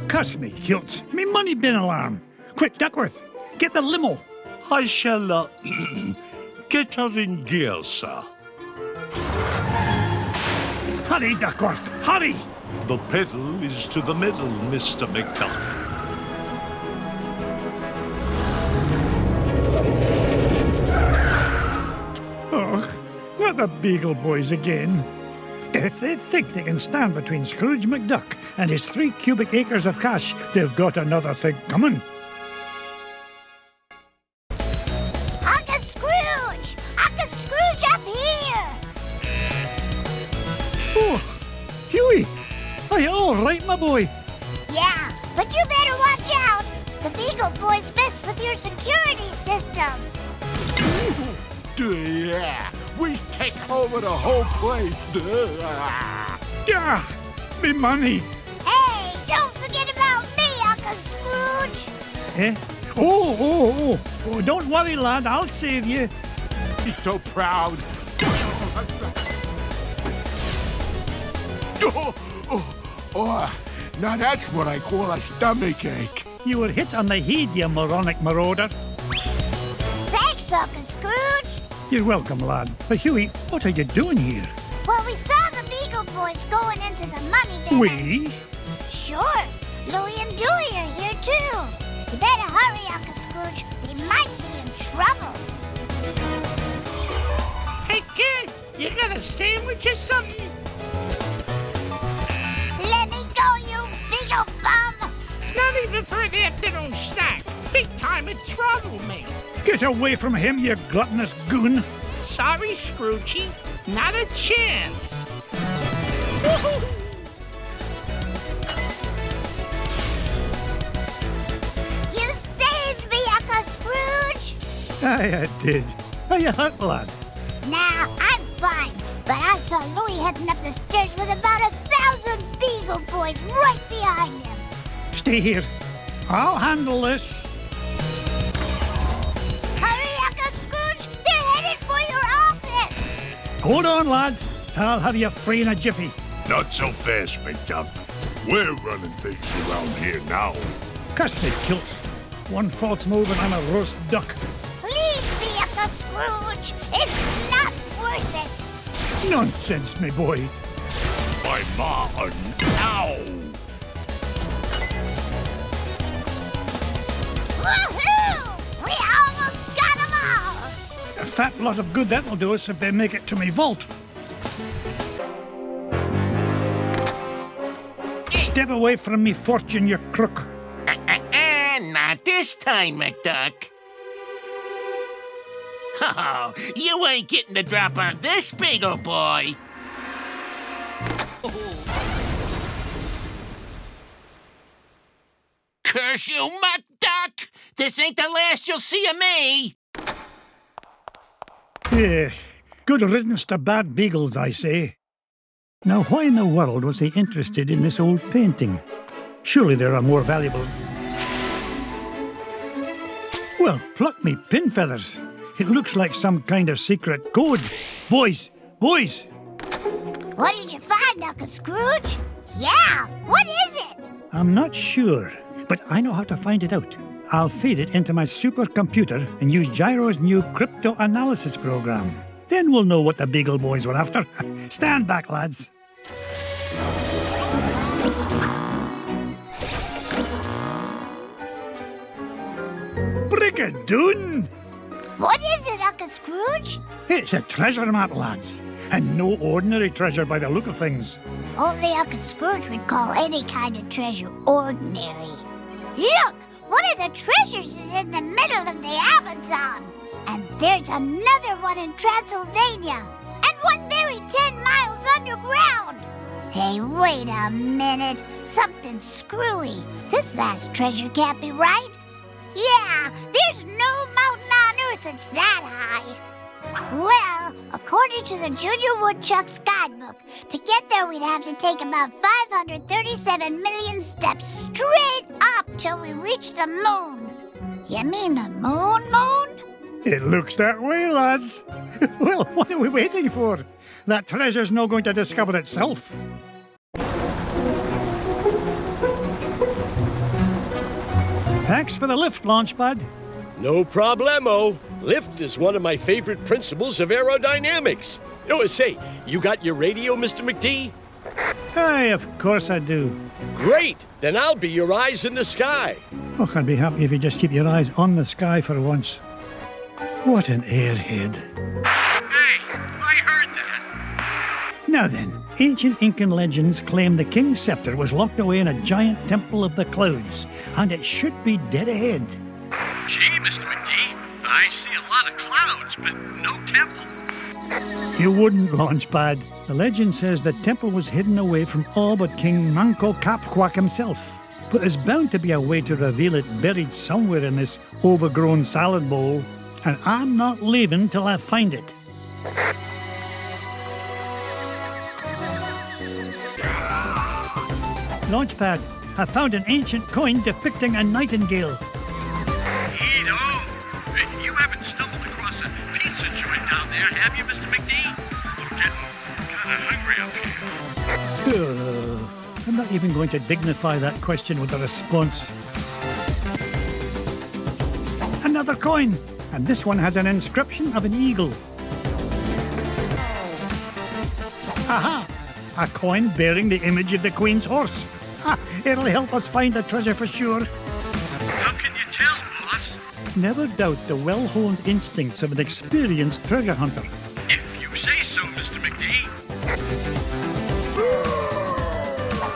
Cuss me, kilts. Me money bin alarm. Quick, Duckworth, get the limo. I shall, get her in gear, sir. Hurry, Duckworth, hurry! The pedal is to the middle, Mr. McDuck. Oh, not the Beagle Boys again. If they think they can stand between Scrooge McDuck and his 3 cubic acres of cash, they've got another thing coming. Uncle Scrooge! Uncle Scrooge up here! Oh, Huey! Are you all right, my boy? Yeah, but you better watch out! The Beagle Boys messed with your security system! Yeah, we take over the whole place. Yeah, me money. Hey, don't forget about me, Uncle Scrooge! Eh? Oh, don't worry, lad, I'll save you. He's so proud. Now that's what I call a stomach ache. You were hit on the head, you moronic marauder. Thanks, Uncle Scrooge! You're welcome, lad. But Huey, what are you doing here? Well, we saw the Beagle Boys going into the money bin. We? Sure. Louie and Dewey are here, too. You better hurry, Uncle Scrooge. They might be in trouble. Hey, kid, you got a sandwich or something? Let me go, you Beagle bum! Not even for an afternoon snack. Big time in trouble, man. Get away from him, you gluttonous goon. Sorry, Scroogey. Not a chance. You saved me, Uncle Scrooge! I did. Are you hurt, lad? Nah, I'm fine. But I saw Louie heading up the stairs with about 1,000 Beagle Boys right behind him. Stay here. I'll handle this. Hurry, Uncle Scrooge! They're headed for your office! Hold on, lad. I'll have you free in a jiffy. Not so fast, McDuck. We're running things around here now. Cuss me, kilts. One false move and I'm a roast duck. Leave me, Uncle Scrooge! It's not worth it! Nonsense, me boy. My ma, ow! Woohoo! We almost got them all! A fat lot of good that'll do us if they make it to me vault. Step away from me fortune, you crook. Not this time, McDuck. Oh, you ain't getting the drop on this Beagle Boy. Curse you, McDuck! This ain't the last you'll see of me! Good riddance to bad beagles, I say. Now, why in the world was he interested in this old painting? Surely there are more valuable... Well, pluck me pin feathers. It looks like some kind of secret code. Boys! Boys! What did you find, Uncle Scrooge? Yeah, what is it? I'm not sure, but I know how to find it out. I'll feed it into my supercomputer and use Gyro's new crypto-analysis program. Then we'll know what the Beagle Boys were after. Stand back, lads. Brigadoon! What is it, Uncle Scrooge? It's a treasure map, lads. And no ordinary treasure by the look of things. Only Uncle Scrooge would call any kind of treasure ordinary. Look! One of the treasures is in the middle of the Amazon. And there's another one in Transylvania. And one buried 10 miles underground. Hey, wait a minute. Something's screwy. This last treasure can't be right. Yeah, there's no mountain on Earth that's that high. Well, according to the Junior Woodchuck's guidebook, to get there we'd have to take about 537 million steps straight up till we reach the moon. You mean the moon? It looks that way, lads. Well, what are we waiting for? That treasure's not going to discover itself. Thanks for the lift, Launchpad. No problemo. Lift is one of my favorite principles of aerodynamics. Oh, say, you got your radio, Mr. McD? Aye, of course I do. Great! Then I'll be your eyes in the sky. Oh, I'd be happy if you just keep your eyes on the sky for once. What an airhead. Hey, I heard that. Now then, ancient Incan legends claim the king's scepter was locked away in a giant temple of the clouds, and it should be dead ahead. Gee, Mr. McD, I see a lot of clouds, but no temple. You wouldn't, Launchpad. The legend says the temple was hidden away from all but King Manco Capquack himself. But there's bound to be a way to reveal it buried somewhere in this overgrown salad bowl, and I'm not leaving till I find it. Launchpad, I found an ancient coin depicting a nightingale. Neato. You haven't stumbled across a pizza joint down there, have you, Mr. McD? I'm getting kind of hungry up here. I'm not even going to dignify that question with a response. Another coin, and this one has an inscription of an eagle. Aha! A coin bearing the image of the Queen's horse. Ha! It'll help us find the treasure for sure. How can you tell, boss? Never doubt the well-honed instincts of an experienced treasure hunter. If you say so, Mr. McD.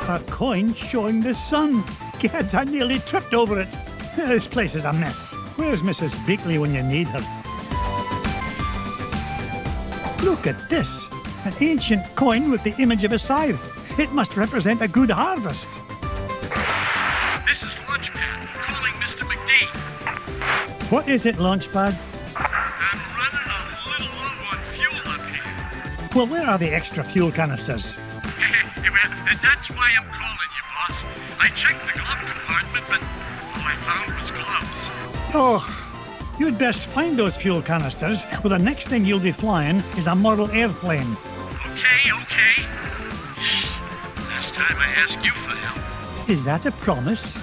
A coin showing the sun. Gads, I nearly tripped over it. This place is a mess. Where's Mrs. Beakley when you need her? Look at this. An ancient coin with the image of a scythe. It must represent a good harvest. This is Lunchpad calling Mr. McD. What is it, Launchpad? I'm running a little low on fuel up here. Well, where are the extra fuel canisters? Well, that's why I'm calling you, boss. I checked the glove compartment, but all I found was gloves. Oh, you'd best find those fuel canisters, or the next thing you'll be flying is a model airplane. Okay. Last time I asked you for help. Is that a promise?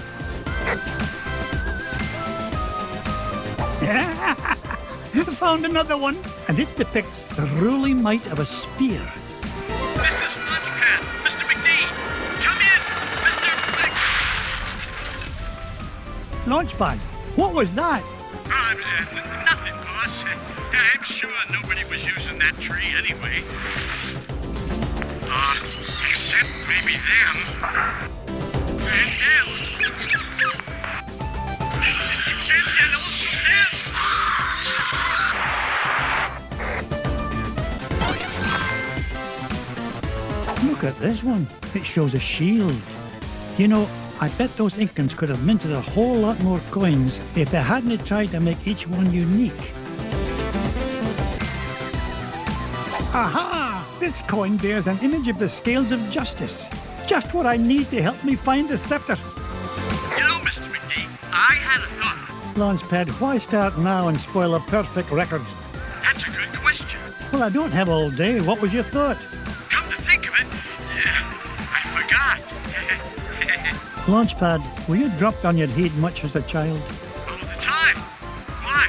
Found another one, and it depicts the ruling might of a spear. This is Lunchpad. Mr. McD, come in. Mr. Launchpad, what was that? Nothing, boss. I'm sure nobody was using that tree anyway. Except maybe them. And them. And also them. Look at this one. It shows a shield. You know, I bet those Incans could have minted a whole lot more coins if they hadn't tried to make each one unique. Aha! This coin bears an image of the scales of justice. Just what I need to help me find the scepter. You know, Mr. McD, I had a thought. Launchpad, why start now and spoil a perfect record? That's a good question. Well, I don't have all day. What was your thought? Come to think of it, I forgot. Launchpad, were you dropped on your head much as a child? All the time. Why?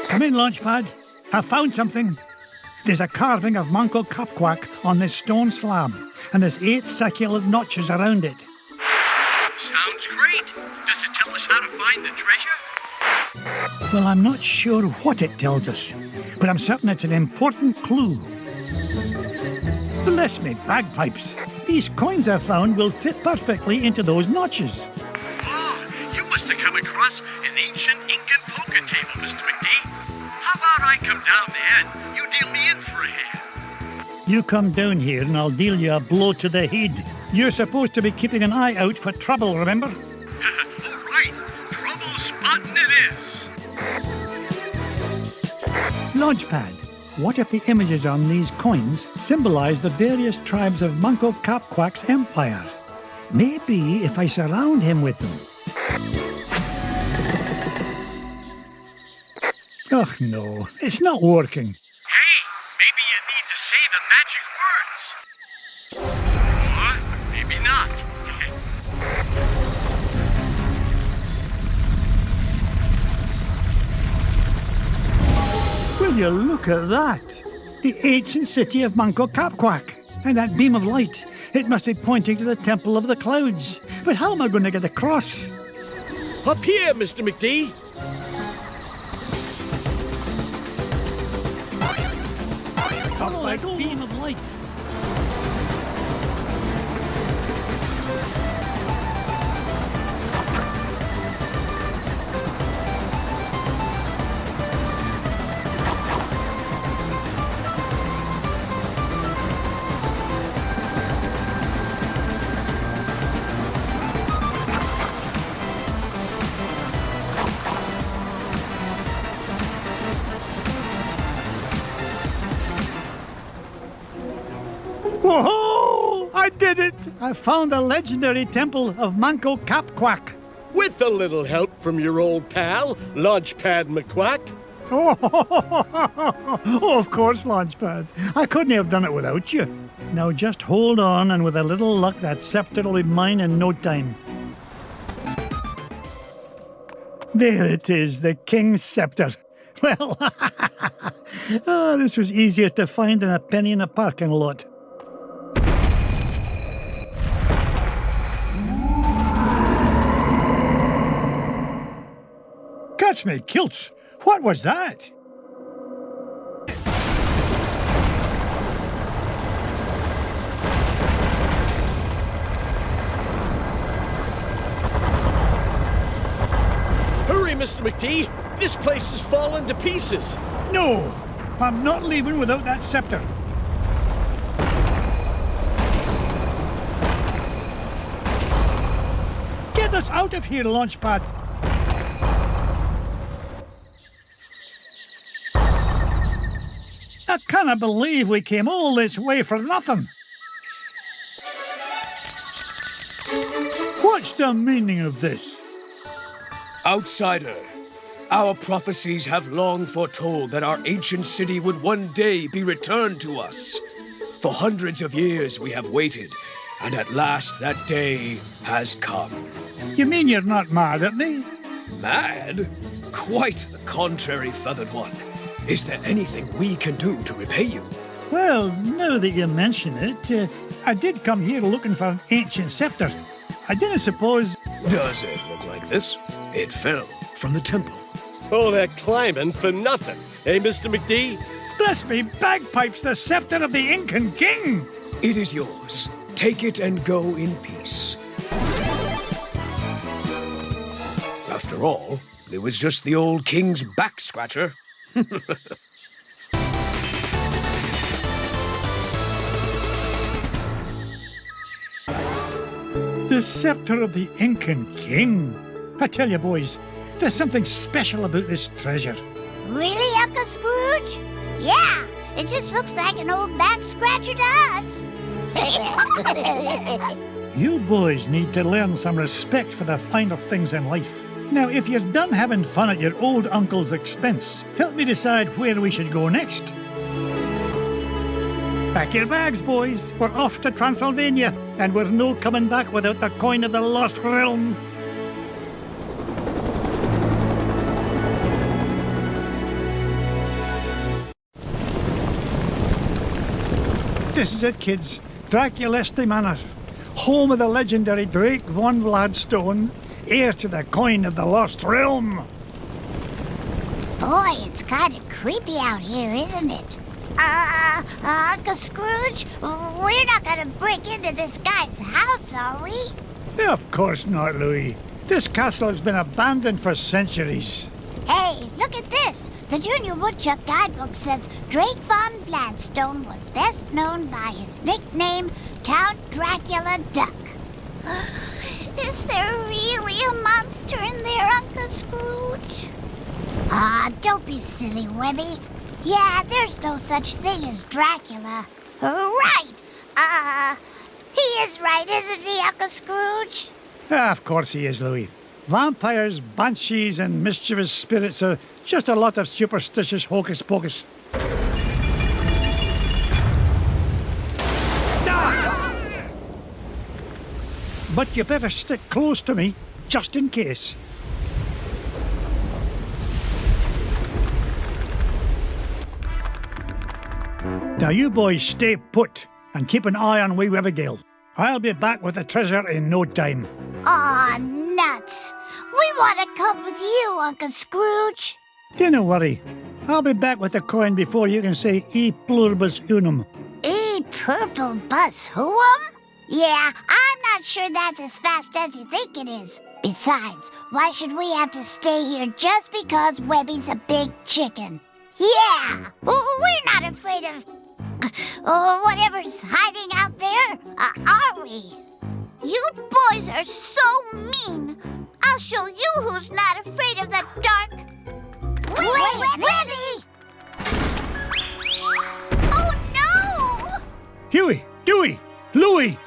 Come in, Launchpad. I found something. There's a carving of Manco Capquack on this stone slab, and there's 8 circular notches around it. Sounds great. Does it tell us how to find the treasure? Well, I'm not sure what it tells us, but I'm certain it's an important clue. Bless me bagpipes. These coins I found will fit perfectly into those notches. Oh, you must have come across an ancient Incan poker table, Mr. McD. How about I come down there and you deal me in for a hand? You come down here and I'll deal you a blow to the head. You're supposed to be keeping an eye out for trouble, remember? All right. Trouble spotting it is. Launchpad, what if the images on these coins symbolize the various tribes of Manco Capquack's empire? Maybe if I surround him with them. Ugh, no, it's not working. Hey, maybe you need to say the magic words. not. Will you look at that? The ancient city of Manco Capquack. And that beam of light. It must be pointing to the Temple of the Clouds. But how am I going to get across? Up here, Mr. McD. Up that beam of light. Whoa! I did it! I found the legendary temple of Manco Capquack. With a little help from your old pal, Launchpad McQuack. Oh, of course, Launchpad. I couldn't have done it without you. Now just hold on, and with a little luck, that scepter will be mine in no time. There it is, the King's Scepter. Well, this was easier to find than a penny in a parking lot. Catch me kilts! What was that? Hurry, Mr. McD. This place has fallen to pieces. No! I'm not leaving without that scepter. Get us out of here, Launchpad! I cannot believe we came all this way for nothing. What's the meaning of this? Outsider, our prophecies have long foretold that our ancient city would one day be returned to us. For hundreds of years we have waited, and at last that day has come. You mean you're not mad at me? Mad? Quite the contrary, Feathered One. Is there anything we can do to repay you? Well, now that you mention it, I did come here looking for an ancient scepter. I didn't suppose... Does it look like this? It fell from the temple. All that climbing for nothing, eh, Mr. McD? Bless me bagpipes, the scepter of the Incan king! It is yours. Take it and go in peace. After all, it was just the old king's back scratcher. The scepter of the Incan king. I tell you, boys, there's something special about this treasure. Really, Uncle Scrooge? Yeah, it just looks like an old back scratcher to us. You boys need to learn some respect for the finer things in life. Now, if you're done having fun at your old uncle's expense, help me decide where we should go next. Pack your bags, boys. We're off to Transylvania, and we're no coming back without the coin of the lost realm. This is it, kids. Draculesti Manor, home of the legendary Drake von Vladstone, heir to the coin of the lost realm. Boy, it's kind of creepy out here, isn't it? Uncle Scrooge, we're not gonna break into this guy's house, are we? Of course not, Louis. This castle has been abandoned for centuries. Hey, look at this. The Junior Woodchuck guidebook says Drake von Gladstone was best known by his nickname, Count Dracula Duck. Is there really a monster in there, Uncle Scrooge? Don't be silly, Webby. Yeah, there's no such thing as Dracula. Right. He is right, isn't he, Uncle Scrooge? Of course he is, Louis. Vampires, banshees, and mischievous spirits are just a lot of superstitious hocus pocus. but you better stick close to me, just in case. Now you boys stay put and keep an eye on wee Webigail. I'll be back with the treasure in no time. Aw, nuts. We want to come with you, Uncle Scrooge. Don't worry. I'll be back with the coin before you can say e pluribus unum. E purple bus who'um? Yeah, I'm not sure that's as fast as you think it is. Besides, why should we have to stay here just because Webby's a big chicken? Yeah, we're not afraid of whatever's hiding out there, are we? You boys are so mean. I'll show you who's not afraid of the dark. Wait, Webby! Oh, no! Huey, Dewey, Louie!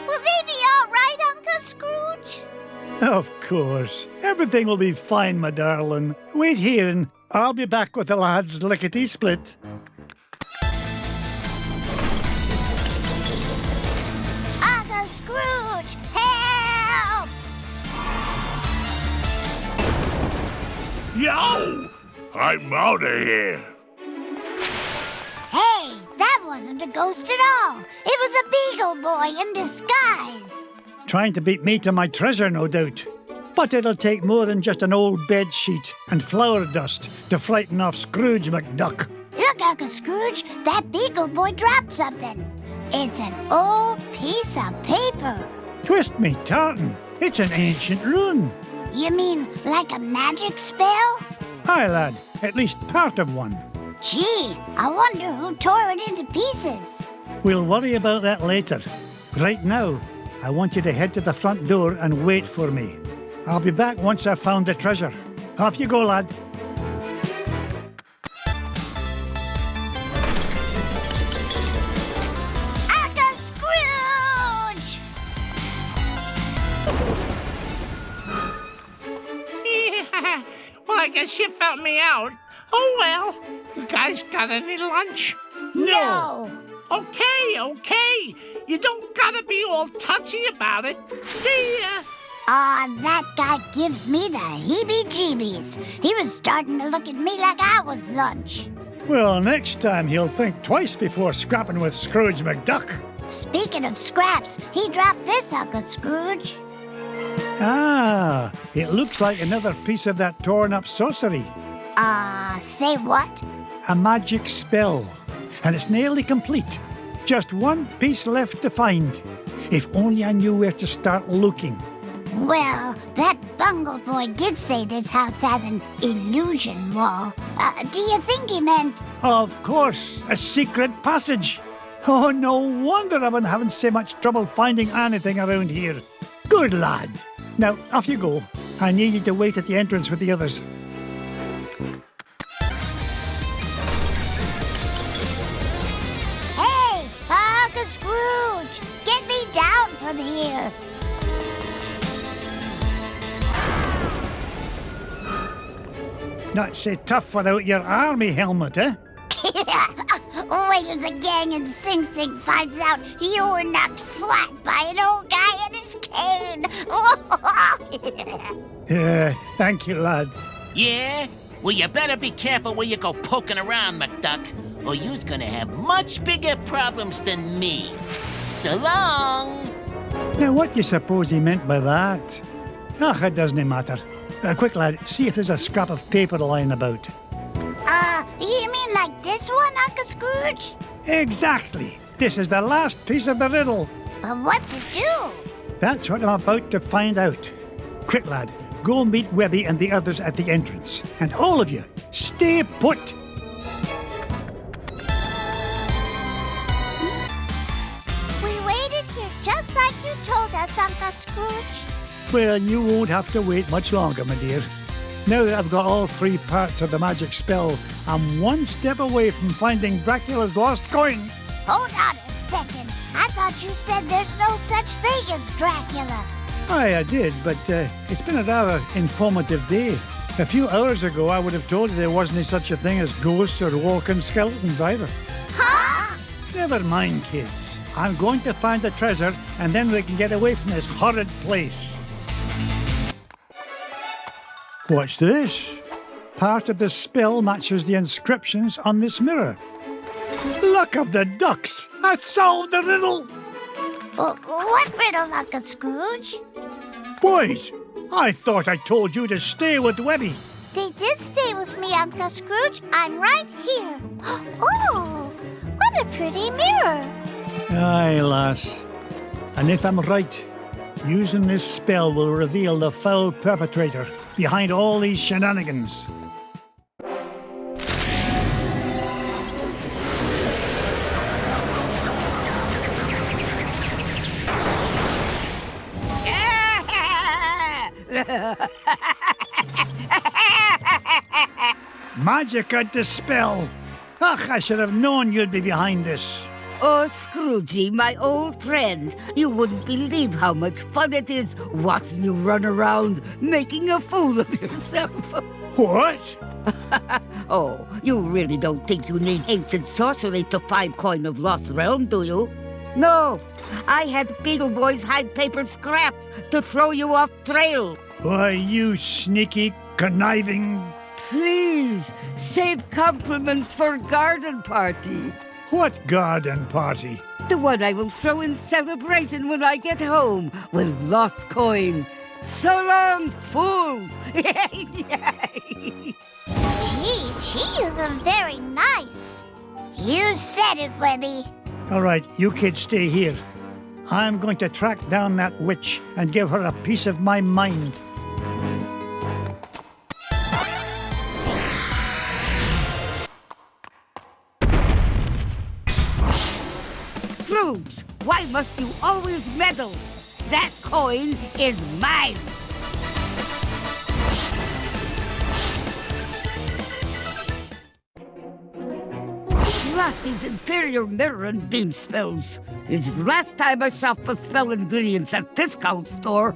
Will they be all right, Uncle Scrooge? Of course. Everything will be fine, my darling. Wait here and I'll be back with the lads lickety-split. Uncle Scrooge, help! Yo! I'm out of here. Hey, that wasn't a ghost at all. It was a beagle boy in disguise. Trying to beat me to my treasure, no doubt. But it'll take more than just an old bed sheet and flour dust to frighten off Scrooge McDuck. Look, Uncle Scrooge, that beagle boy dropped something. It's an old piece of paper. Twist me, tartan. It's an ancient rune. You mean like a magic spell? Aye, lad. At least part of one. Gee, I wonder who tore it into pieces. We'll worry about that later. Right now, I want you to head to the front door and wait for me. I'll be back once I've found the treasure. Off you go, lad. Uncle Scrooge! Yeah. Well, I guess you found me out. Oh, well. You guys got any lunch? No! Okay. You don't gotta be all touchy about it. See ya. That guy gives me the heebie-jeebies. He was starting to look at me like I was lunch. Well, next time he'll think twice before scrapping with Scrooge McDuck. Speaking of scraps, he dropped this, Uncle Scrooge. Ah, it looks like another piece of that torn-up sorcery. Say what? A magic spell. And it's nearly complete. Just one piece left to find. If only I knew where to start looking. Well, that bungle boy did say this house has an illusion wall. Do you think he meant... Of course, a secret passage. Oh, no wonder I've been having so much trouble finding anything around here. Good lad. Now, off you go. I need you to wait at the entrance with the others. Hey, Uncle Scrooge, get me down from here. Not so tough without your army helmet, eh? Wait till the gang in Sing Sing finds out you were knocked flat by an old guy in his cane. Thank you, lad. Yeah? Well, you better be careful where you go poking around, McDuck, or you's gonna have much bigger problems than me. So long! Now, what do you suppose he meant by that? It doesn't matter. Quick, lad, see if there's a scrap of paper lying about. You mean like this one, Uncle Scrooge? Exactly. This is the last piece of the riddle. But what to do? That's what I'm about to find out. Quick, lad, go meet Webby and the others at the entrance. And all of you, stay put. We waited here just like you told us, Uncle Scrooge. Well, you won't have to wait much longer, my dear. Now that I've got all three parts of the magic spell, I'm one step away from finding Dracula's lost coin. Hold on a second. I thought you said there's no such thing as Dracula. Aye, I did, but it's been a rather informative day. A few hours ago, I would have told you there wasn't such a thing as ghosts or walking skeletons either. Huh? Never mind, kids. I'm going to find the treasure, and then we can get away from this horrid place. What's this? Part of the spell matches the inscriptions on this mirror. Luck of the ducks! I solved the riddle! What riddle, Uncle Scrooge? Boys, I thought I told you to stay with Webby. They did stay with me, Uncle Scrooge. I'm right here. Oh, what a pretty mirror. Aye, lass. And if I'm right, using this spell will reveal the foul perpetrator behind all these shenanigans. Magica dispel! Ach, I should have known you'd be behind this. Oh, Scroogey, my old friend, you wouldn't believe how much fun it is watching you run around making a fool of yourself. What? Oh, you really don't think you need ancient sorcery to find coin of Lost Realm, do you? No, I had Beetle Boys hide paper scraps to throw you off trail. Why, you sneaky, conniving... Please, save compliments for garden party. What garden party? The one I will throw in celebration when I get home with lost coin. So long, fools! Gee, she is very nice. You said it, Webby. All right, you kids stay here. I'm going to track down that witch and give her a piece of my mind. Scrooge, why must you always meddle? That coin is mine! These inferior mirror and beam spells. It's the last time I shop for spell ingredients at discount store.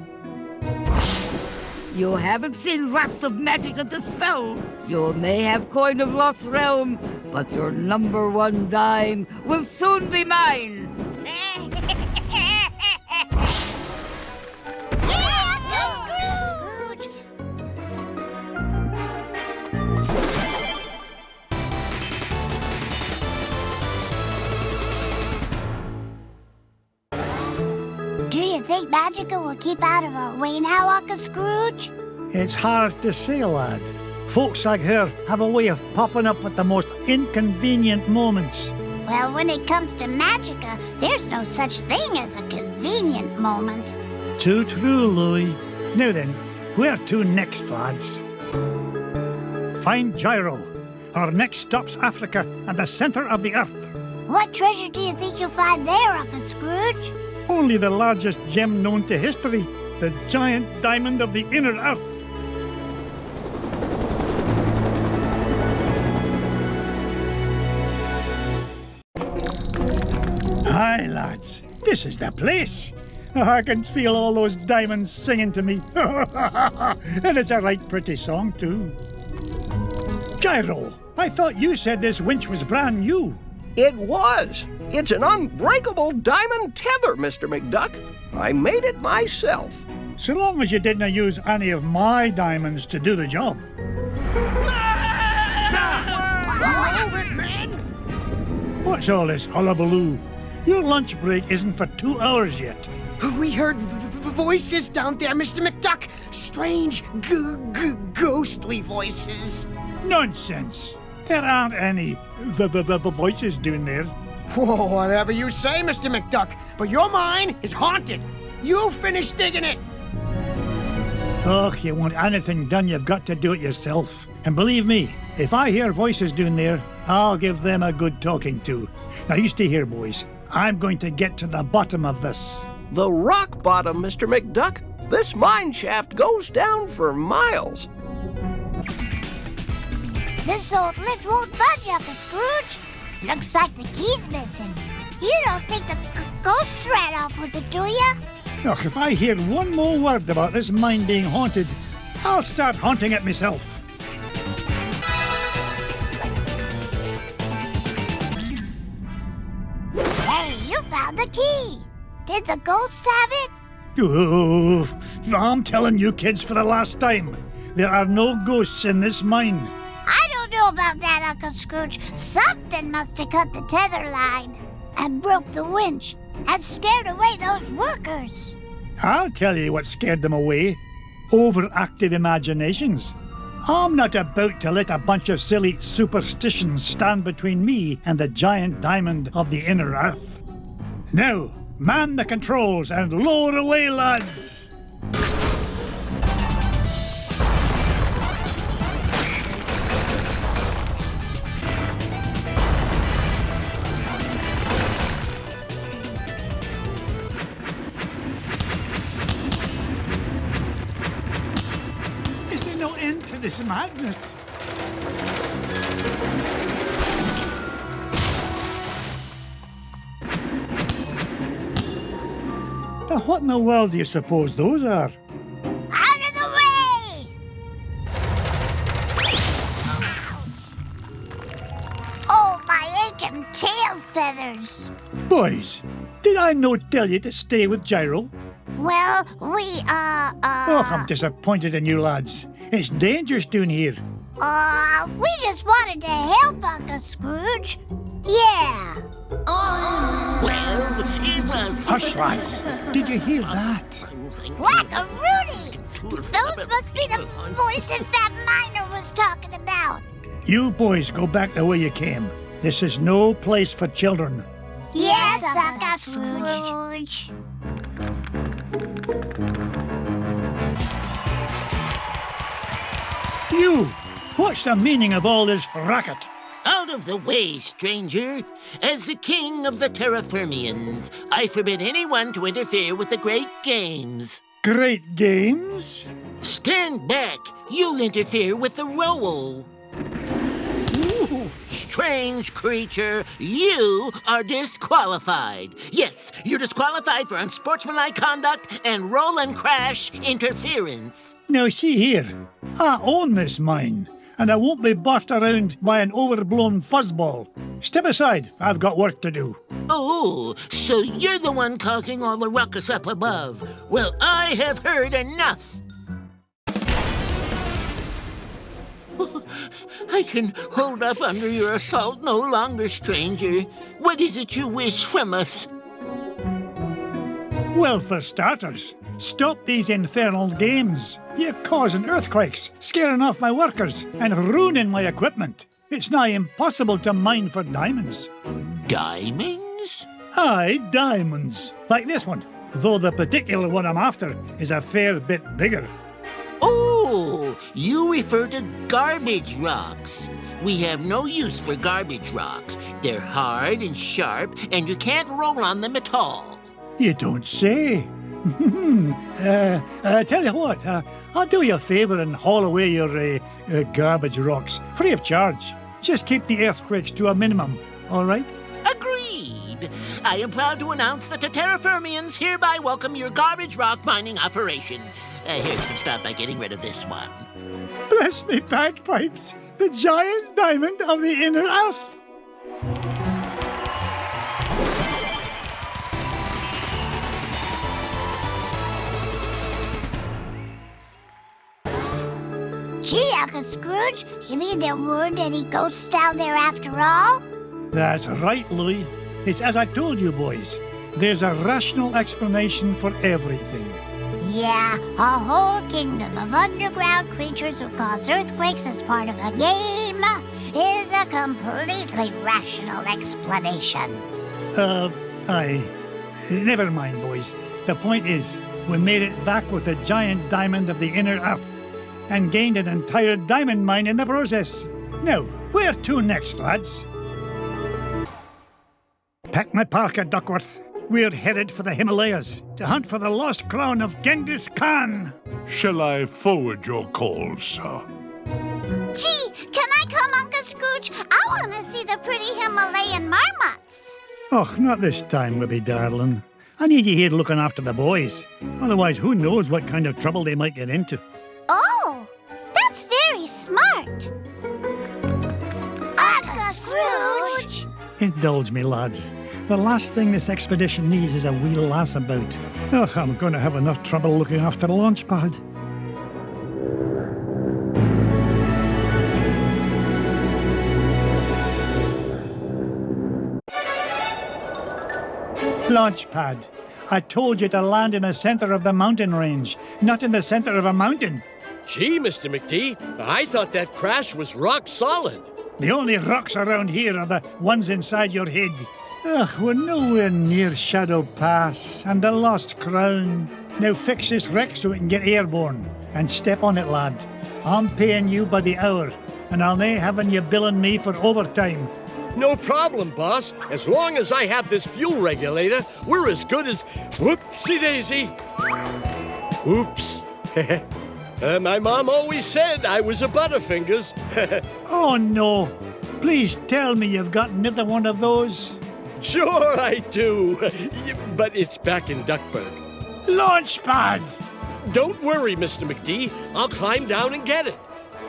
You haven't seen lots of magic at the spell. You may have coin of Lost Realm, but your number one dime will soon be mine. Do you think Magica will keep out of our way now, Uncle Scrooge? It's hard to say, lad. Folks like her have a way of popping up at the most inconvenient moments. Well, when it comes to Magica, there's no such thing as a convenient moment. Too true, Louis. Now then, where to next, lads? Find Gyro. Our next stop's Africa and the center of the earth. What treasure do you think you'll find there, Uncle Scrooge? Only the largest gem known to history, the giant diamond of the inner earth. Hi, lads. This is the place. I can feel all those diamonds singing to me. And it's a right pretty song, too. Gyro, I thought you said this winch was brand new. It was. It's an unbreakable diamond tether, Mr. McDuck. I made it myself. So long as you didn't use any of my diamonds to do the job. What's all this hullabaloo? Your lunch break isn't for 2 hours yet. We heard voices down there, Mr. McDuck. Strange, ghostly voices. Nonsense. There aren't any the voices down there. Whoa, whatever you say, Mr. McDuck, but your mine is haunted. You finish digging it. Oh, you want anything done, you've got to do it yourself. And believe me, if I hear voices down there, I'll give them a good talking to. Now you stay here, boys. I'm going to get to the bottom of this. The rock bottom, Mr. McDuck. This mine shaft goes down for miles. This old lift won't budge, Uncle Scrooge. Looks like the key's missing. You don't think the ghost ran off with it, do ya? Look, if I hear one more word about this mine being haunted, I'll start haunting it myself. Hey, Hey, you found the key. Did the ghosts have it? Oh, I'm telling you kids for the last time, there are no ghosts in this mine. I don't know about that, Uncle Scrooge. Something must have cut the tether line and broke the winch and scared away those workers. I'll tell you what scared them away. Overactive imaginations. I'm not about to let a bunch of silly superstitions stand between me and the giant diamond of the inner earth. Now, man the controls and lower away, lads! Is there no end to this madness? Now, what in the world do you suppose those are? Out of the way! Oh, my aching tail feathers. Boys, did I not tell you to stay with Gyro? Well, Oh, I'm disappointed in you lads. It's dangerous down here. we just wanted to help Uncle Scrooge. Yeah. Well, it was... Hush, lads. Did you hear that? Whack-a-Rooney! Those must be the voices that Miner was talking about. You boys go back the way you came. This is no place for children. Yes, Uncle Scrooge. You! What's the meaning of all this racket? Out of the way, stranger. As the king of the Terrafermians, I forbid anyone to interfere with the great games. Great games? Stand back. You'll interfere with the role. Ooh. Strange creature, you are disqualified. Yes, you're disqualified for unsportsmanlike conduct and roll and crash interference. Now see here, I own this mine, and I won't be bossed around by an overblown fuzzball. Step aside, I've got work to do. Oh, so you're the one causing all the ruckus up above. Well, I have heard enough. I can hold up under your assault no longer, stranger. What is it you wish from us? Well, for starters, stop these infernal games. You're causing earthquakes, scaring off my workers, and ruining my equipment. It's nigh impossible to mine for diamonds. Diamonds? Aye, diamonds. Like this one, though the particular one I'm after is a fair bit bigger. Oh, you refer to garbage rocks. We have no use for garbage rocks. They're hard and sharp, and you can't roll on them at all. You don't say. Tell you what, I'll do you a favour and haul away your garbage rocks, free of charge. Just keep the earthquakes to a minimum, all right? Agreed. I am proud to announce that the Terrafermians hereby welcome your garbage rock mining operation. Here, you can start by getting rid of this one. Bless me bagpipes, the giant diamond of the inner earth. Gee, Uncle Scrooge, you mean there weren't any ghosts down there after all? That's right, Louis. It's as I told you, boys. There's a rational explanation for everything. Yeah, a whole kingdom of underground creatures who cause earthquakes as part of a game is a completely rational explanation. Aye. Never mind, boys. The point is, we made it back with the giant diamond of the inner earth and gained an entire diamond mine in the process. Now, where to next, lads? Pack my parka, Duckworth. We're headed for the Himalayas to hunt for the lost crown of Genghis Khan. Shall I forward your call, sir? Gee, can I come, Uncle Scrooge? I want to see the pretty Himalayan marmots. Oh, not this time, Wibby darling. I need you here looking after the boys. Otherwise, who knows what kind of trouble they might get into. Oh, that's very smart. Uncle Scrooge! Indulge me, lads. The last thing this expedition needs is a wee lass about. Ugh, I'm going to have enough trouble looking after the launch pad. Launch pad. I told you to land in the center of the mountain range, not in the center of a mountain. Gee, Mr. McD, I thought that crash was rock solid. The only rocks around here are the ones inside your head. Ugh, we're nowhere near Shadow Pass and the Lost Crown. Now fix this wreck so we can get airborne. And step on it, lad. I'm paying you by the hour, and I'll nae having you billing me for overtime. No problem, boss. As long as I have this fuel regulator, we're as good as... Whoopsie-daisy. Oops. My mom always said I was a Butterfingers. Oh, no. Please tell me you've got another one of those. Sure I do. But it's back in Duckburg. Launch pad! Don't worry, Mr. McD. I'll climb down and get it.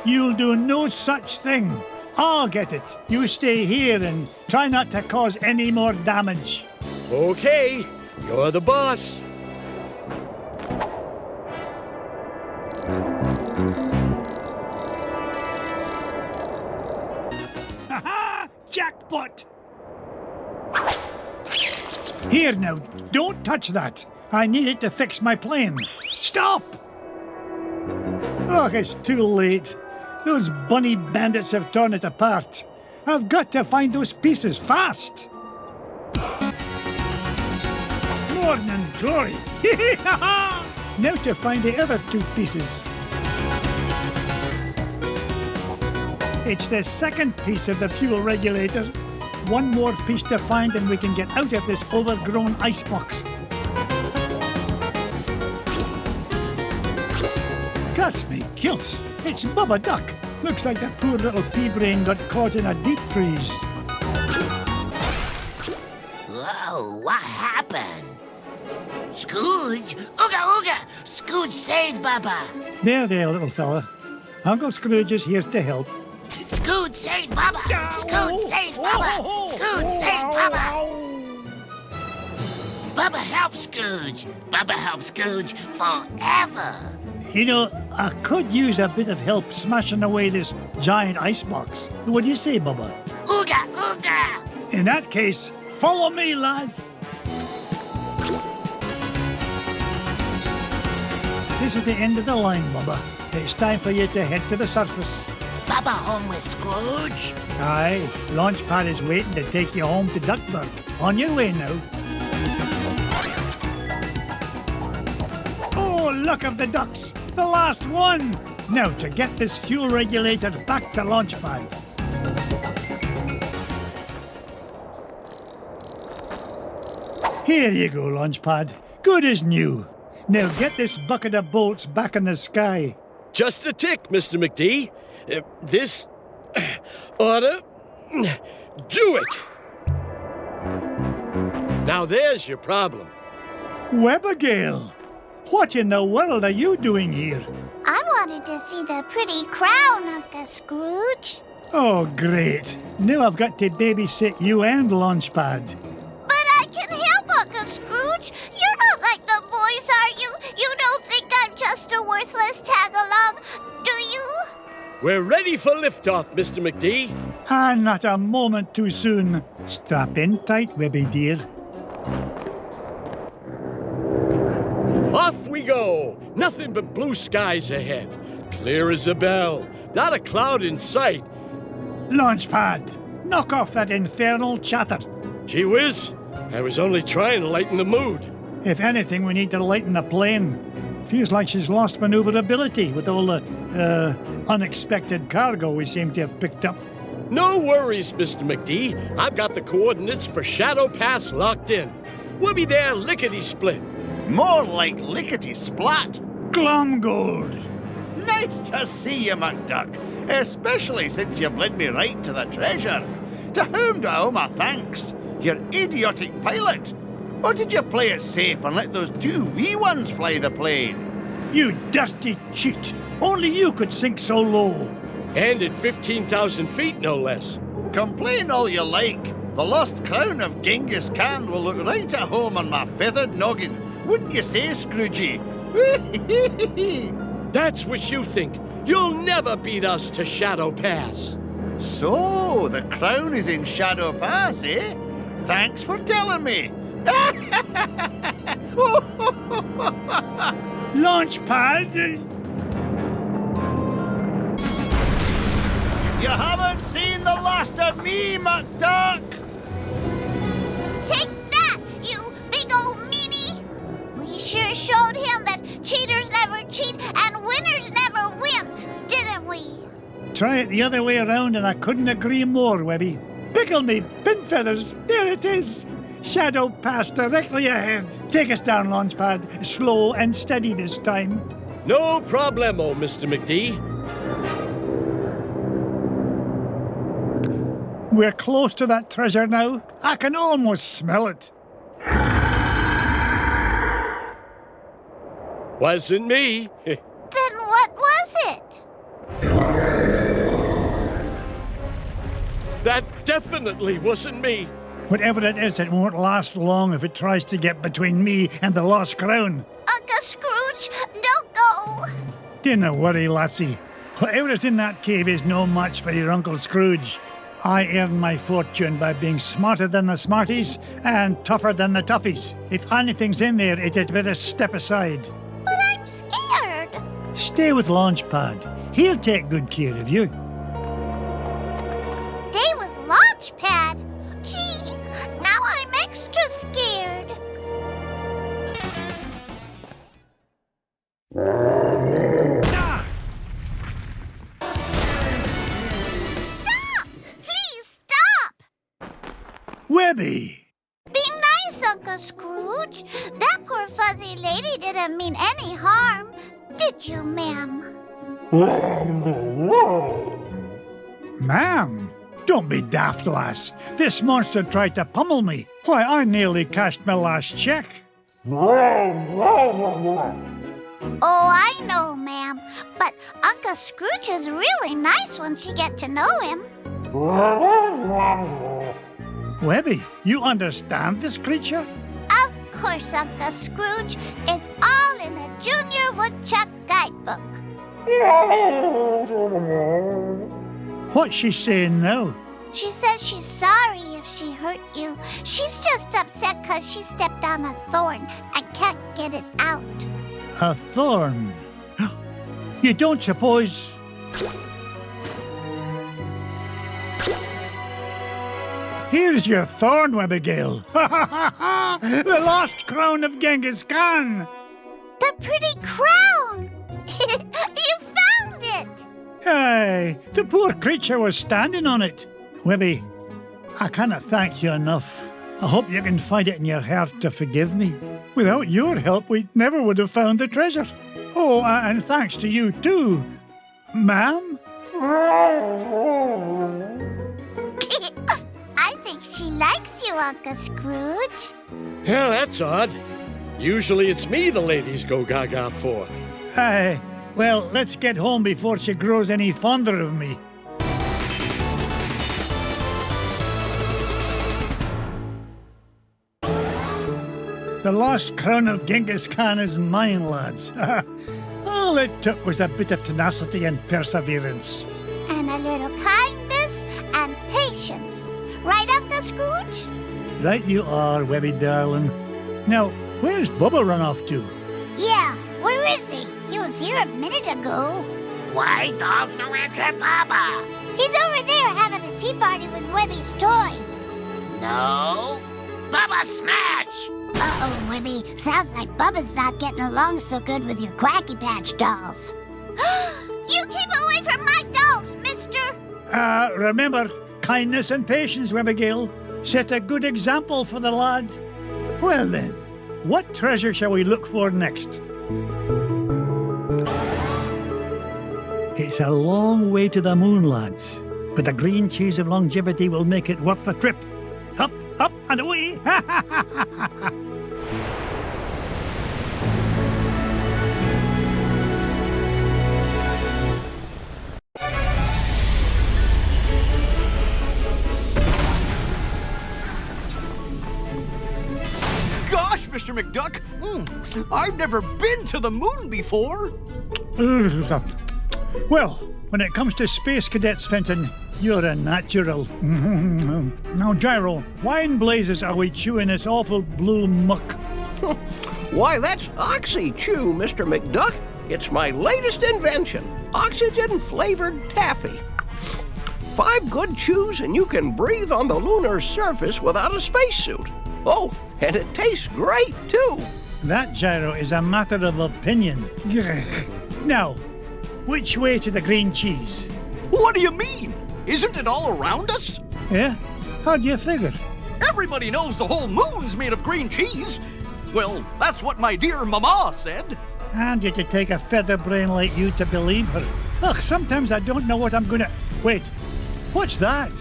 You'll do no such thing. I'll get it. You stay here and try not to cause any more damage. Okay, you're the boss. Ha-ha! Jackpot! Here now, don't touch that. I need it to fix my plane. Stop! Oh, it's too late. Those bunny bandits have torn it apart. I've got to find those pieces fast. Morning glory. Now to find the other two pieces. It's the second piece of the fuel regulator. One more piece to find and we can get out of this overgrown icebox. Cuss me kilts. It's Bubba Duck. Looks like that poor little pea brain got caught in a deep freeze. Whoa, what happened? Scrooge? Ooga ooga! Scrooge saved Bubba! There, little fella. Uncle Scrooge is here to help. Scrooge saved Bubba! Scrooge saved Bubba! Scrooge saved Bubba! Bubba helps Scrooge! Bubba helps Scrooge forever! You know, I could use a bit of help smashing away this giant icebox. What do you say, Bubba? Ooga ooga! In that case, follow me, lad. This is the end of the line, Bubba. It's time for you to head to the surface. Bubba home with Scrooge? Aye, Launchpad is waiting to take you home to Duckburg. On your way now. Oh, look of the ducks! The last one! Now to get this fuel regulator back to Launchpad. Here you go, Launchpad. Good as new. Now get this bucket of bolts back in the sky. Just a tick, Mr. McD. This oughta do it. Now there's your problem. Webigail, what in the world are you doing here? I wanted to see the pretty crown, Uncle Scrooge. Oh, great. Now I've got to babysit you and Launchpad. But I can help, Uncle Scrooge. You're not like the boys, are you? You don't think I'm just a worthless tag-along, do you? We're ready for liftoff, Mr. McD. Ah, not a moment too soon. Strap in tight, Webby dear. Off we go. Nothing but blue skies ahead. Clear as a bell. Not a cloud in sight. Launchpad, knock off that infernal chatter. Gee whiz, I was only trying to lighten the mood. If anything, we need to lighten the plane. Feels like she's lost maneuverability with all the, unexpected cargo we seem to have picked up. No worries, Mr. McD. I've got the coordinates for Shadow Pass locked in. We'll be there lickety-split. More like lickety-splat. Glomgold! Nice to see you, McDuck, especially since you've led me right to the treasure. To whom do I owe my thanks? Your idiotic pilot? Or did you play it safe and let those two wee ones fly the plane? You dirty cheat! Only you could sink so low. And at 15,000 feet, no less. Complain all you like. The lost crown of Genghis Khan will look right at home on my feathered noggin. Wouldn't you say, Scroogey? That's what you think. You'll never beat us to Shadow Pass. So, the crown is in Shadow Pass, eh? Thanks for telling me. Launchpad! You haven't seen the last of me, McDuck! Take that, you big old meanie! We sure showed him that cheaters never cheat and winners never win, didn't we? Try it the other way around and I couldn't agree more, Webby. Pickle me, pin feathers, there it is. Shadow Pass directly ahead. Take us down, Launchpad. Slow and steady this time. No problemo, Mr. McD. We're close to that treasure now. I can almost smell it. Wasn't me. Then what was it? That definitely wasn't me. Whatever it is, it won't last long if it tries to get between me and the lost crown. Uncle Scrooge, don't go! Dinna worry, lassie. Whatever is in that cave is no match for your Uncle Scrooge. I earn my fortune by being smarter than the smarties and tougher than the toughies. If anything's in there, it had better step aside. But I'm scared. Stay with Launchpad. He'll take good care of you. Stay with Launchpad? Gee, now I'm extra scared. Ah! Stop! Please stop! Webby! Be nice, Uncle Scrooge. That poor fuzzy lady didn't mean any harm. Did you, ma'am? Ma'am, don't be daft, lass. This monster tried to pummel me. Why, I nearly cashed my last check. Oh, I know, ma'am. But Uncle Scrooge is really nice once you get to know him. Webby, you understand this creature? Of course, Uncle Scrooge. It's all in the Junior Woodchuck Guidebook. What's she saying now? She says she's sorry if she hurt you. She's just upset because she stepped on a thorn and can't get it out. A thorn? You don't suppose... Here's your thorn, Webigail. The lost crown of Genghis Khan. The pretty crown! You found it! Aye, the poor creature was standing on it. Webby, I cannot thank you enough. I hope you can find it in your heart to forgive me. Without your help, we never would have found the treasure. Oh, and thanks to you too, ma'am. I think she likes you, Uncle Scrooge. Yeah, that's odd. Usually it's me the ladies go gaga for. Aye, well, let's get home before she grows any fonder of me. The lost crown of Genghis Khan is mine, lads. All it took was a bit of tenacity and perseverance. And a little kindness and patience. Right, Uncle Scrooge? Right you are, Webby darling. Now, where's Bubba run off to? Yeah, where is he? He was here a minute ago. Why does no answer, Baba? He's over there having a tea party with Webby's toys. No. Baba smash! Uh-oh, Webby. Sounds like Bubba's not getting along so good with your Quacky Patch dolls. You keep away from my dolls, mister! Remember, kindness and patience, Webigail. Set a good example for the lad. Well then, what treasure shall we look for next? It's a long way to the moon, lads, but the green cheese of longevity will make it worth the trip. Up, up, and away! Mr. McDuck. I've never been to the moon before. Well, when it comes to space cadets, Fenton, you're a natural. Now, Gyro, why in blazes are we chewing this awful blue muck? Why, that's Oxy Chew, Mr. McDuck. It's my latest invention, oxygen-flavored taffy. 5 good chews and you can breathe on the lunar surface without a spacesuit. Oh, and it tastes great, too. That, Gyro, is a matter of opinion. Now, which way to the green cheese? What do you mean? Isn't it all around us? Yeah? How do you figure? Everybody knows the whole moon's made of green cheese. Well, that's what my dear mama said. And you could take a feather brain like you to believe her. Ugh, sometimes I don't know what I'm gonna... Wait, what's that?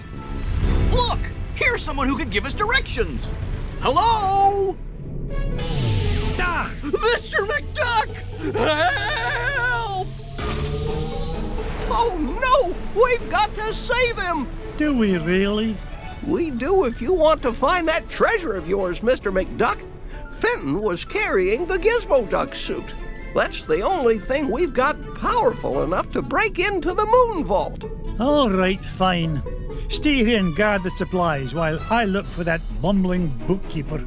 Look, here's someone who could give us directions. Hello? Ah! Mr. McDuck! Help! Oh, no! We've got to save him! Do we really? We do if you want to find that treasure of yours, Mr. McDuck. Fenton was carrying the Gizmo Duck suit. That's the only thing we've got powerful enough to break into the moon vault. All right, fine. Stay here and guard the supplies while I look for that bumbling bookkeeper.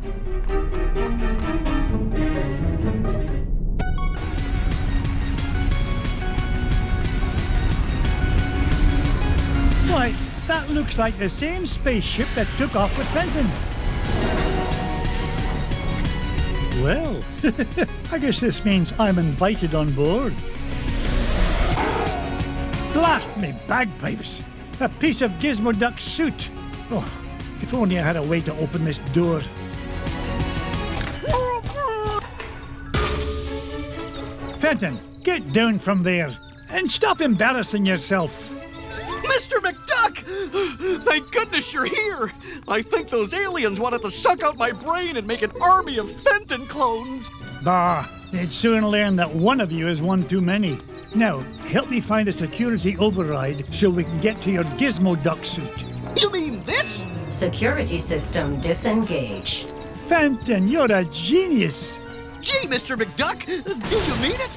Why, that looks like the same spaceship that took off with Fenton. Well, I guess this means I'm invited on board. Blast me bagpipes! A piece of Gizmo Duck suit! Oh, if only I had a way to open this door. Fenton, get down from there and stop embarrassing yourself. Mr. McDuck! Thank goodness you're here! I think those aliens wanted to suck out my brain and make an army of Fenton clones. Bah, they'd soon learn that one of you is one too many. Now, help me find a security override so we can get to your Gizmo Duck suit. You mean this? Security system disengaged. Fenton, you're a genius. Gee, Mr. McDuck, do you mean it?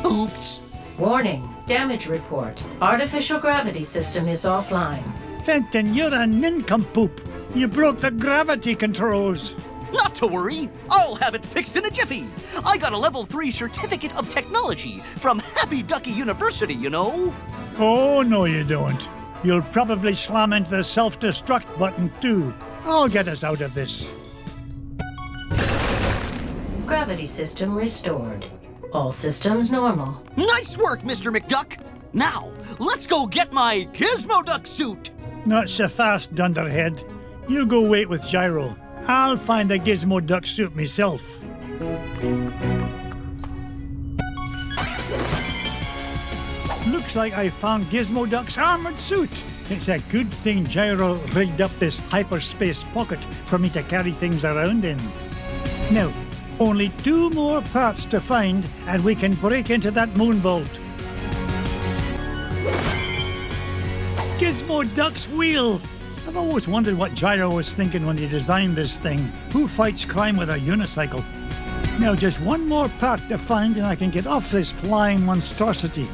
Oops. Warning, damage report. Artificial gravity system is offline. Fenton, you're a nincompoop. You broke the gravity controls. Not to worry. I'll have it fixed in a jiffy. I got a level 3 certificate of technology from Happy Ducky University, you know. Oh, no you don't. You'll probably slam into the self-destruct button too. I'll get us out of this. Gravity system restored. All systems normal. Nice work, Mr. McDuck. Now, let's go get my Gizmo Duck suit. Not so fast, Dunderhead. You go wait with Gyro. I'll find a Gizmo Duck suit myself. Looks like I found Gizmo Duck's armored suit. It's a good thing Gyro rigged up this hyperspace pocket for me to carry things around in. Now, only 2 more parts to find and we can break into that moon vault. Gizmo Duck's wheel! I've always wondered what Gyro was thinking when he designed this thing. Who fights crime with a unicycle? Now just 1 more part to find and I can get off this flying monstrosity.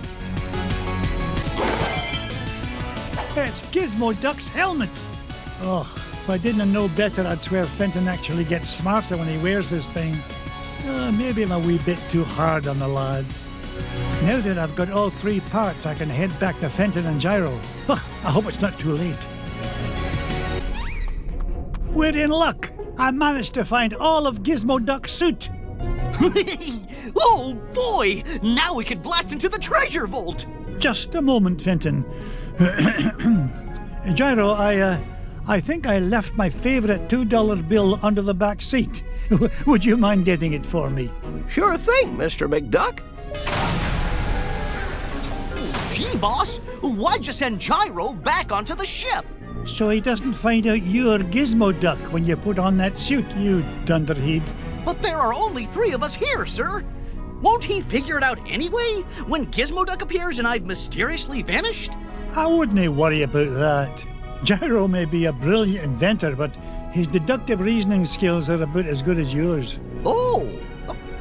It's Gizmo Duck's helmet! Oh, if I didn't know better, I'd swear Fenton actually gets smarter when he wears this thing. Maybe I'm a wee bit too hard on the lad. Now that I've got all 3 parts, I can head back to Fenton and Gyro. I hope it's not too late. We're in luck! I managed to find all of Gizmo Duck's suit! Oh boy! Now we can blast into the treasure vault! Just a moment, Fenton. Gyro, I think I left my favorite $2 bill under the back seat. Would you mind getting it for me? Sure thing, Mr. McDuck. Gee, boss, why'd you send Gyro back onto the ship? So he doesn't find out you're Gizmo Duck when you put on that suit, you dunderhead. But there are only 3 of us here, sir. Won't he figure it out anyway, when Gizmo Duck appears and I've mysteriously vanished? I wouldn't worry about that. Gyro may be a brilliant inventor, but His deductive reasoning skills are about as good as yours. Oh!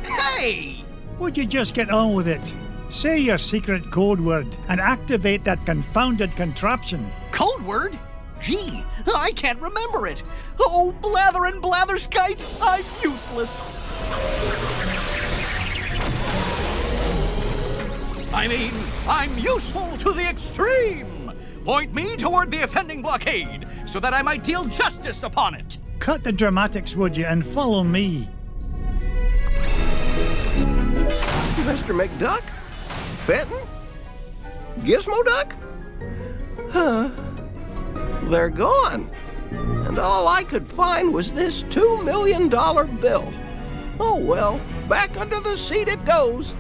Hey! Would you just get on with it? Say your secret code word and activate that confounded contraption. Code word? Gee, I can't remember it. Oh, blather and blatherskite, I'm useless. I mean, I'm useful to the extreme. Point me toward the offending blockade so that I might deal justice upon it. Cut the dramatics, would you, and follow me. Mr. McDuck? Fenton? Gizmo Duck? Huh. They're gone. And all I could find was this $2 million bill. Oh well, back under the seat it goes.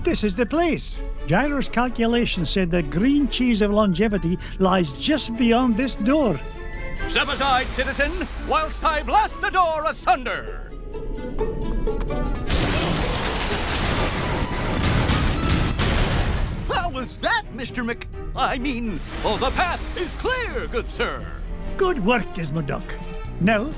This is the place. Gyro's calculation said the green cheese of longevity lies just beyond this door. Step aside, citizen, whilst I blast the door asunder. How was that, Mr. Oh, the path is clear, good sir. Good work, Gizmo Duck. Now,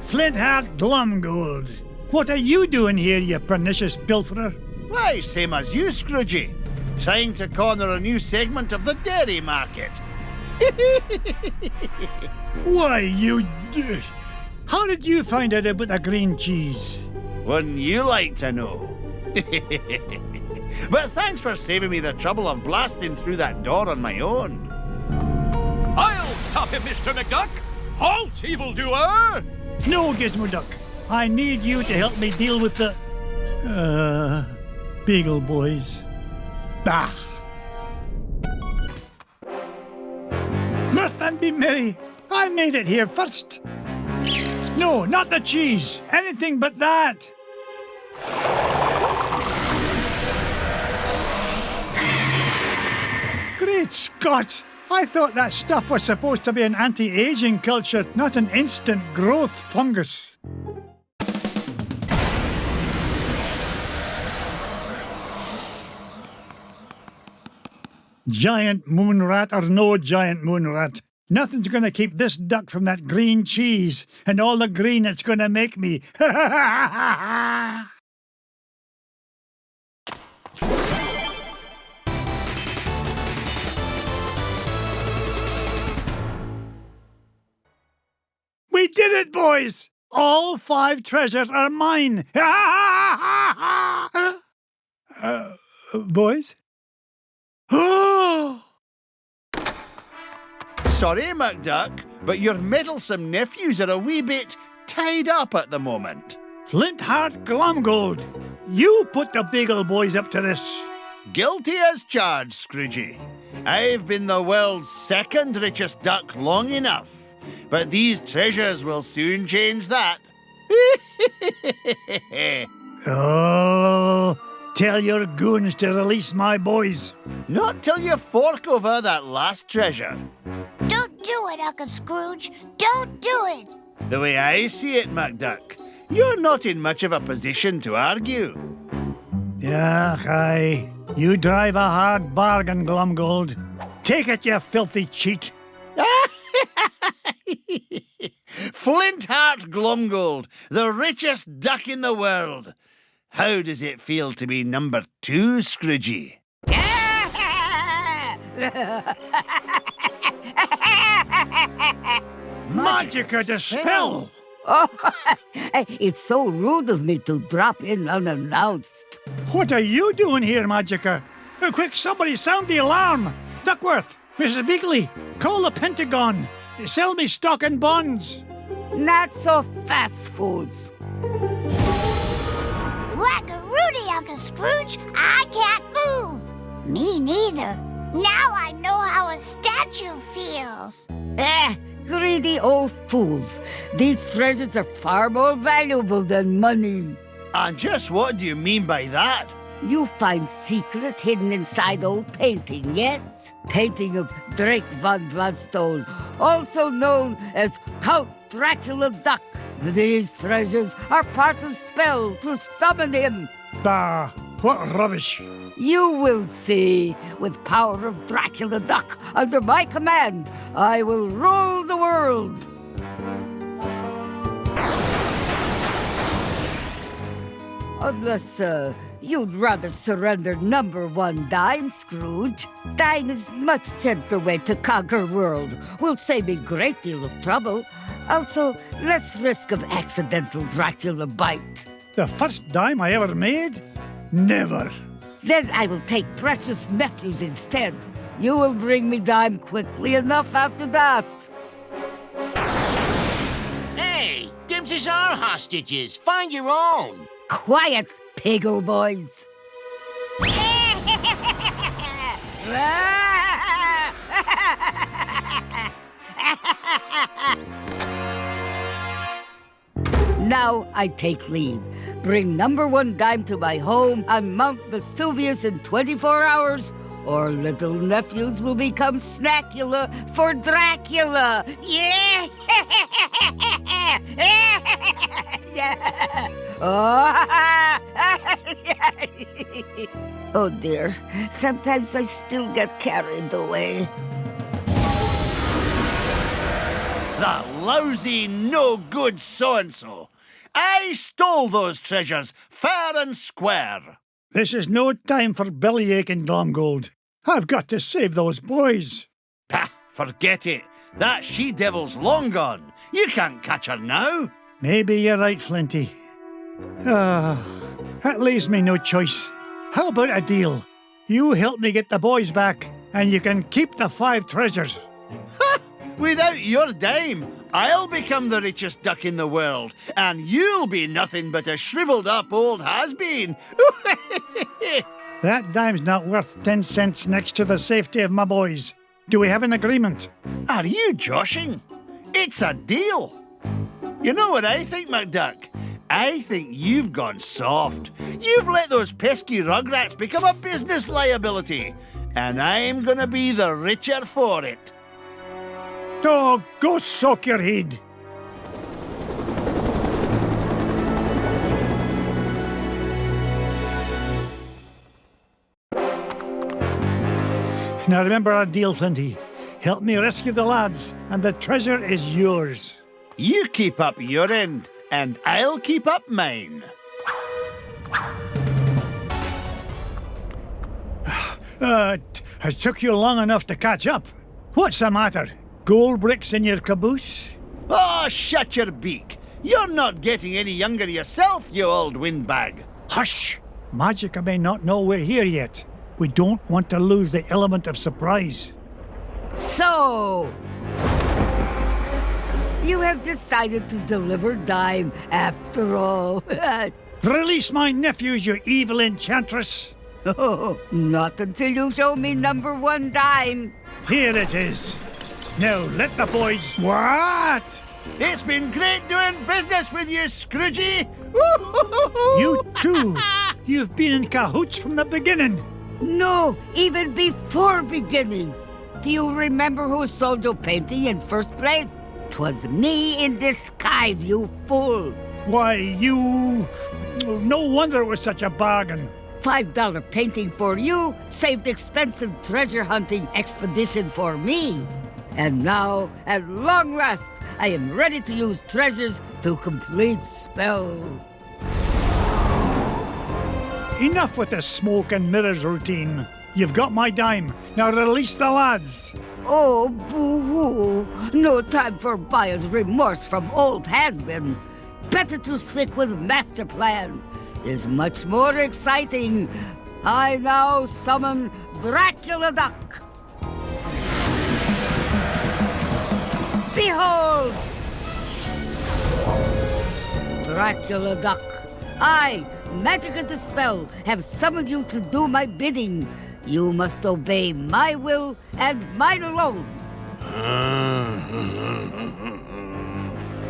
Flintheart Glumgold. What are you doing here, you pernicious pilferer? Why, same as you, Scroogey. Trying to corner a new segment of the dairy market. Why, you... How did you find out about the green cheese? Wouldn't you like to know? But thanks for saving me the trouble of blasting through that door on my own. I'll stop him, Mr. McDuck. Halt, evildoer! No, Gizmo Duck. I need you to help me deal with the... Beagle Boys. Bah! Mirth and be merry. I made it here first. No, not the cheese. Anything but that. Great Scott! I thought that stuff was supposed to be an anti-aging culture, not an instant growth fungus. Giant moon rat or no giant moon rat, nothing's gonna keep this duck from that green cheese and all the green it's gonna make me. We did it, boys! All 5 treasures are mine! Boys? Sorry, McDuck, but your meddlesome nephews are a wee bit tied up at the moment. Flintheart Glumgold, you put the Beagle Boys up to this. Guilty as charged, Scroogey. I've been the world's 2nd richest duck long enough, but these treasures will soon change that. Oh, tell your goons to release my boys. Not till you fork over that last treasure. Don't do it, Uncle Scrooge. Don't do it. The way I see it, McDuck, you're not in much of a position to argue. Yeah, aye. You drive a hard bargain, Glumgold. Take it, you filthy cheat. Flintheart Glumgold, the richest duck in the world. How does it feel to be number 2, Scroogey? Magica dispel! Oh, it's so rude of me to drop in unannounced. What are you doing here, Magica? Quick, somebody sound the alarm! Duckworth, Mrs. Beakley, call the Pentagon. Sell me stock and bonds. Not so fast, fools. Whack-a-rooney, Uncle Scrooge. I can't move. Me neither. Now I know how a statue feels. Greedy old fools. These treasures are far more valuable than money. And just what do you mean by that? You find secret hidden inside old painting, yes? Painting of Drake von Gladstone, also known as Count Dracula Duck. These treasures are part of spell to summon him. Bah, what rubbish. You will see. With power of Dracula Duck, under my command, I will rule the world. Unless, you'd rather surrender number 1 dime, Scrooge. Dime is much gentler way to conquer world. Will save me great deal of trouble. Also, less risk of accidental Dracula bite. The first dime I ever made? Never. Then I will take precious nephews instead. You will bring me dime quickly enough after that. Hey, Dims is our hostages. Find your own. Quiet, Piggle boys. Now I take leave. Bring number 1 dime to my home on Mount Vesuvius in 24 hours, or little nephews will become Snackula for Dracula. Yeah! Oh dear, sometimes I still get carried away. The lousy, no-good so-and-so. I stole those treasures, fair and square. This is no time for bellyache and Glomgold. I've got to save those boys. Pah, forget it. That she-devil's long gone. You can't catch her now. Maybe you're right, Flinty. That leaves me no choice. How about a deal? You help me get the boys back, and you can keep the 5 treasures. Ha! Without your dime, I'll become the richest duck in the world, and you'll be nothing but a shriveled-up old has-been. That dime's not worth 10 cents next to the safety of my boys. Do we have an agreement? Are you joshing? It's a deal. You know what I think, McDuck? I think you've gone soft. You've let those pesky rugrats become a business liability, and I'm gonna be the richer for it. Oh, go soak your head. Now remember our deal, Flinty. Help me rescue the lads, and the treasure is yours. You keep up your end, and I'll keep up mine. It took you long enough to catch up. What's the matter? Gold bricks in your caboose? Oh, shut your beak. You're not getting any younger yourself, you old windbag. Hush! Magica may not know we're here yet. We don't want to lose the element of surprise. So, you have decided to deliver dime after all. Release my nephews, you evil enchantress. Oh, not until you show me number 1 dime. Here it is. Now let the boys... What? It's been great doing business with you, Scroogey. You too. You've been in cahoots from the beginning. No, even before beginning. Do you remember who sold your painting in first place? 'Twas me in disguise, you fool. Why, you... No wonder it was such a bargain. $5 painting for you saved expensive treasure hunting expedition for me. And now, at long last, I am ready to use treasures to complete spell. Enough with the smoke and mirrors routine. You've got my dime. Now release the lads. Oh, boo-hoo. No time for buyer's remorse from old has-been. Better to stick with master plan. Is much more exciting. I now summon Dracula Duck. Behold! Dracula Duck, I, Magic and Dispel, have summoned you to do my bidding. You must obey my will and mine alone.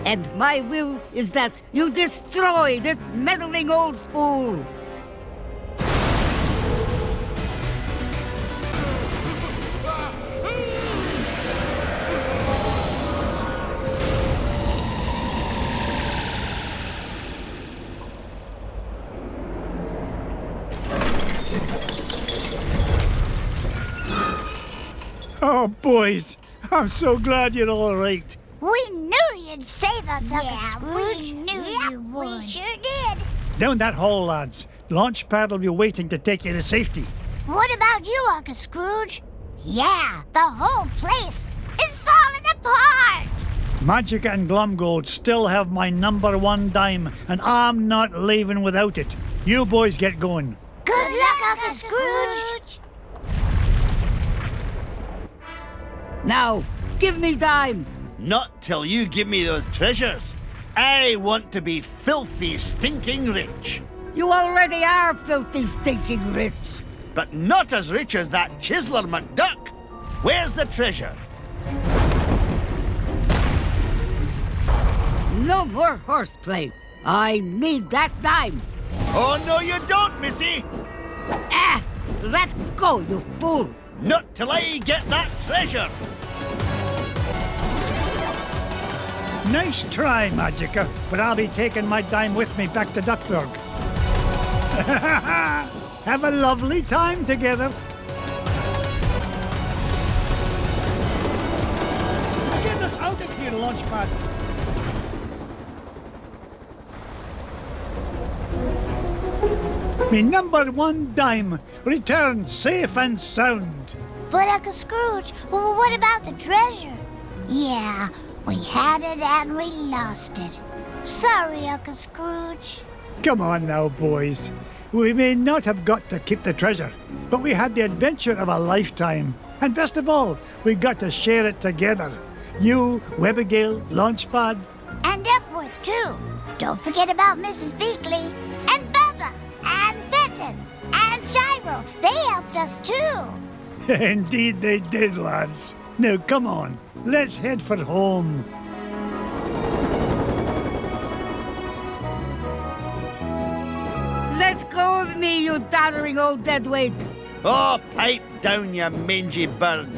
And my will is that you destroy this meddling old fool. Oh, boys, I'm so glad you're all right. We knew you'd save us, Uncle Scrooge. We knew you would. We sure did. Down that hall, lads. Launchpad will be waiting to take you to safety. What about you, Uncle Scrooge? Yeah, the whole place is falling apart. Magica and Glumgold still have my #1 dime, and I'm not leaving without it. You boys get going. Good luck, Uncle Scrooge. Now, give me dime. Not till you give me those treasures. I want to be filthy, stinking rich. You already are filthy, stinking rich. But not as rich as that chiseler McDuck. Where's the treasure? No more horseplay. I need that dime. Oh, no, you don't, missy. Ah! Let go, you fool. Not till I get that treasure. Nice try, Magica, but I'll be taking my dime with me back to Duckburg. Have a lovely time together. Get us out of here, Launchpad. Me #1 dime returns safe and sound. But Uncle Scrooge, what about the treasure? Yeah, we had it and we lost it. Sorry, Uncle Scrooge. Come on now, boys. We may not have got to keep the treasure, but we had the adventure of a lifetime. And best of all, we got to share it together. You, Webigail, Launchpad. And Duckworth, too. Don't forget about Mrs. Beakley, and Bubba, and Fenton, and Gyro. They helped us, too. Indeed they did, lads. Now, come on. Let's head for home. Let go of me, you doddering old deadweight. Oh, pipe down, you mangy bird.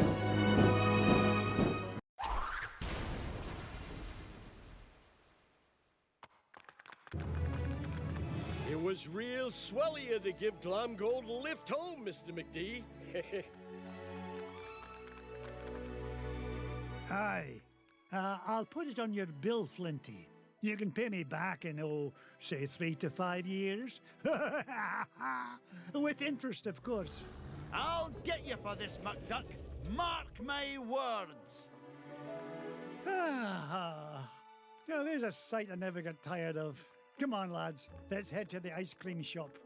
It was real swell of you to give Glomgold a lift home, Mr. McD. Aye. I'll put it on your bill, Flinty. You can pay me back in, say 3 to 5 years. With interest, of course. I'll get you for this, McDuck. Mark my words. Now, there's a sight I never get tired of. Come on, lads. Let's head to the ice cream shop.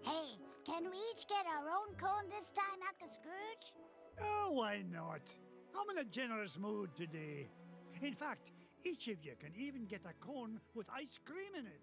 Hey, can we each get our own cone this time, Uncle Scrooge? Oh, why not? I'm in a generous mood today. In fact, each of you can even get a cone with ice cream in it.